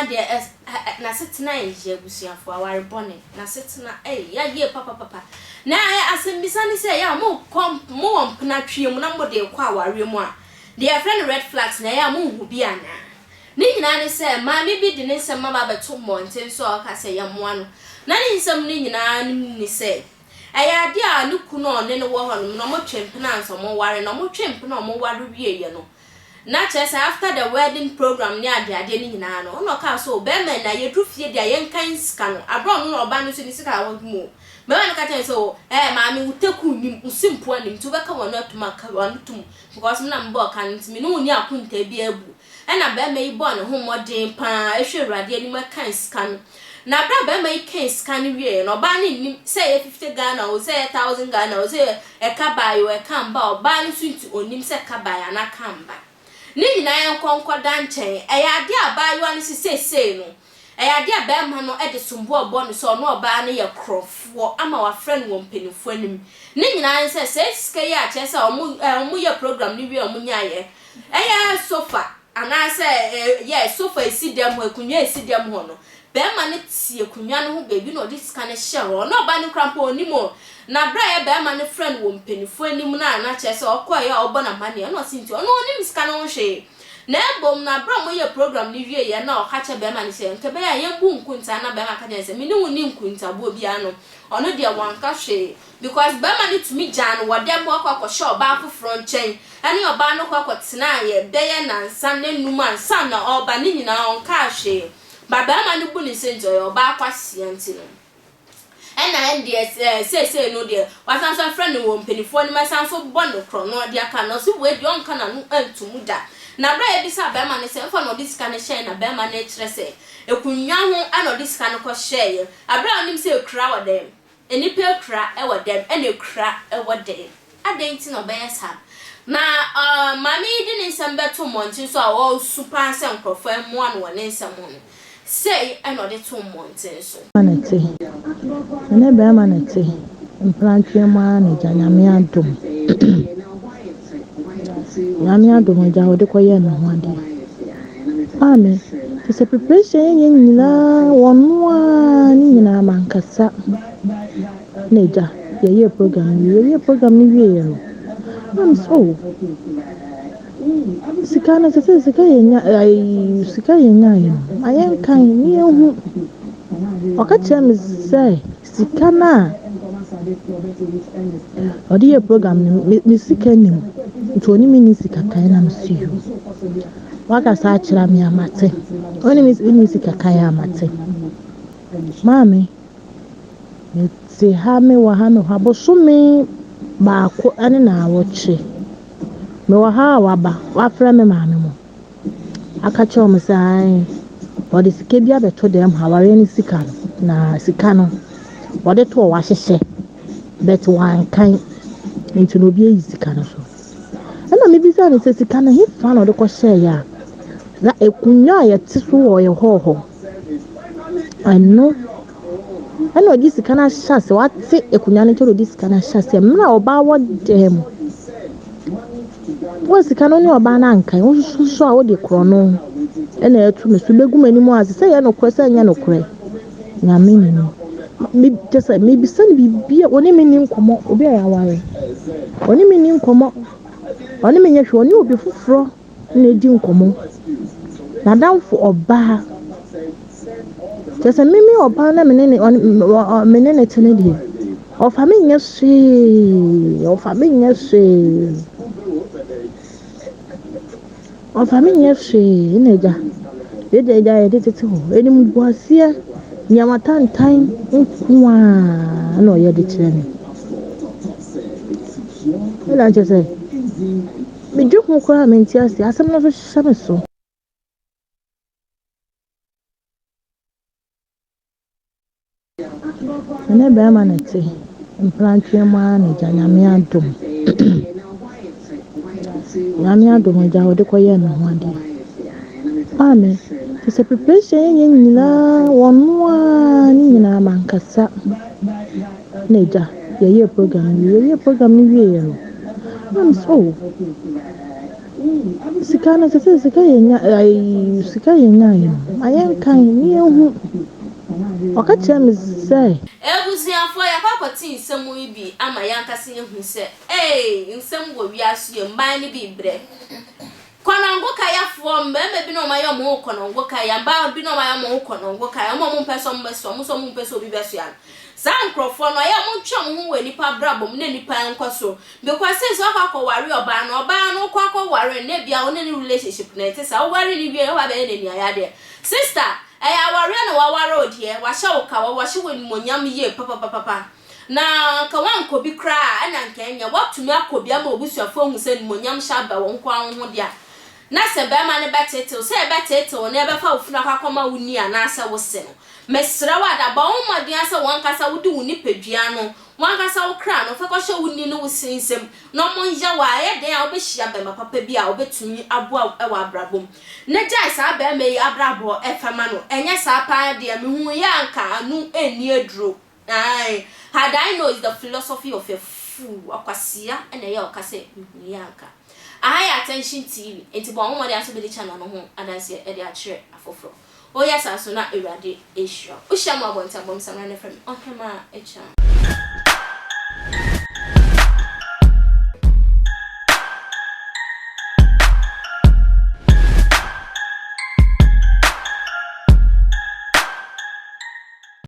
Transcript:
nyina de na setena ye busuafo aware bone na setena ya ye papa na asembisa ni say ya mo mpna twiem na mo de kwa aware mu a de friend red flags na ya mo hu bi ana ni nyina ni say ma me bi de ne nsem ma ba beto monten so o ka say ya mo ano na ni nsem ni nyina ni say aya de a nuku no ne wo ho no mo twempena nso mo ware no mo twempena mo ware wie ye no na chese after the wedding program ni ade ni nyina no no ka so be men na yedu fie dia yenkan sika no abro no oba no so ni sika wo mu me wan ka ten so ma me utaku nim usimpo anim to be ka wono atuma ka wono tum because na mbo kan ntimi no ni akunta bi abu na be me ibo ne ho modern pa ehwerade ani ma kan sika no na bra be me kan sika no wie no oba ni nim say 50 Ghana o say 1000 Ghana o say e ka buy o e kan ba oba ni so nti onim say ka buy ana kan ba ni nyina yan konkoda nchen ade abayo an sesese no ade abema no de sumbo obo no so no oba ne ye krofo ama wa friend wo mpenifo anim ni nyina yan se sika ya che se omu ye program ni wi omu nyaye sofa ana se sofa esi dem ho akunwa esi dem ho no bema ne tie akunwa no ho bebi no di sika ne share no oba ne krampo onimo na bra ya bema ne friend wo mpenifo anim na che se okoye obo na mane no sinti ono onim sika no hwe na bom na bra mo ye program ni wie ye na o ka che bema ne se nke be ya ye bu nkunta na bema ka je se me ne woni nkunta bo bia no ono de wanka hwe because bema ne tumi jan wo dem akwa show ba afofro nchen ani oba no kwa tena ye be ye na nsa ne num ansa na oba ne nyina onka hwe ba bema ne bu ne se njo ye oba akwa sianti no and say no dear was answer friend wo mpenifo ni masanso bono kro no dia ka no so we di on kana no antumu da na bra e bisa be ma ne se fa no dis ka ne share na be ma ne kire se ekunwa ho ano dis ka no ko share abra onim se ekura wo dem enipe ekura e wo dem ene ekura e wo dem adenti no be yesa na mami di ni sembe to monti so a wo super se nkrofo emu an wo ne nsemo no say another 2 months so manete ene be manete implantwe ma na nyame adom nyame adom ja ode koye no ho ade mame se preparation yen nyina wonu a ni nyina mankasa neja ye program ni wie no am so sikana sese sika yenya yin ayen kan ni ehu okache me say sikana odi ye program ni sika nim ntoni mi sika kan na msiyo waka sa achira mi amate oni mi sika kan amate mami se ha me wa ha no habosumi ba ko ani na awoche me wa ha waba wa fra me maame mo aka cho me sai odi sika bia beto dem haware ni sika na sika no odi to wa hyehye bet wan kan nti no bia yi sika no so ana me bisa ni se sika no he fa no de ko share ya na ekunya ya tiso wo ye hoho ano ana odi sika na shase wa te ekunya no to odi sika na shase mra oba wo dem wasi kanoni oba na nkan wo so a wo de krono ena etu me so begum animu ase se ye no kwesa nya no kre nyame ni no mi just me bisa ni bibia oni me ni nkomo obi a yaware oni me ni nkomo oni me nya hwe oni obi fufuro na edi nkomo na danfo oba just mimi oba na menene tene die o fa me nya hwe o family yefse ineja edeja edetete ho eni mbuasia nyamatantan nwa na oye de kireni ela jese mi juku kwa mentiasi asem no so shame so ene be amanete implantwe ma na nyame adom nyame adom ja ode koye no ho ade mame se preparation yen nyina wonu a ni nyina mankasa neja ye program ni wie no am so sika na sese sika yenya sika yenya yi ayen kan ni ehu okache me say ebusiafo ya kwakoti nsemu ibi ama yankase ehu se nsem wo wiaso ye mban ni bi bre konongo kaya fo mbeme bi no mayo mo konongo kaya mba bi no mayo mo konongo kaya mo mpeso mbeso mo so mo mpeso bi beso ya sankrofo no ya mo twam ho we nipa brabom ne nipa enkoso because since akọ ware oba no kwakọ ware ne bia one ni relationship na etisa o ware ni bia o ba be ne ni ayade sister eya ware na wa ware odie wa hye wo ka wa hye woni monyam ye papa na ka wanko bi kra ana nka enya watumi akobi ama obusuafo hu se ni monyam hye aba won kwa ho dia na se be ma ne betete se betete na be fa ofuna akoma wuni ana se wo se no mesra wada ba wo modin ase won kasa wudi wuni pedua no won kasa wo kra no fa ko hye wuni no wosinsem no monja wa ye den a obehia be ma papa bi a obetumi aboa e wa abrabom na jai sa be me abrabo e fama no enye sa pa de me hu ya anka anu eni aduro ai had I know is the philosophy of a fool akwasia na ye okase hu ya anka ahaya attention TV enti bo won aso be di channel no ho adanse e de a kire afoforo o yes aso na ewade ehia o hia mo abonta bom samra ne frem o hema echa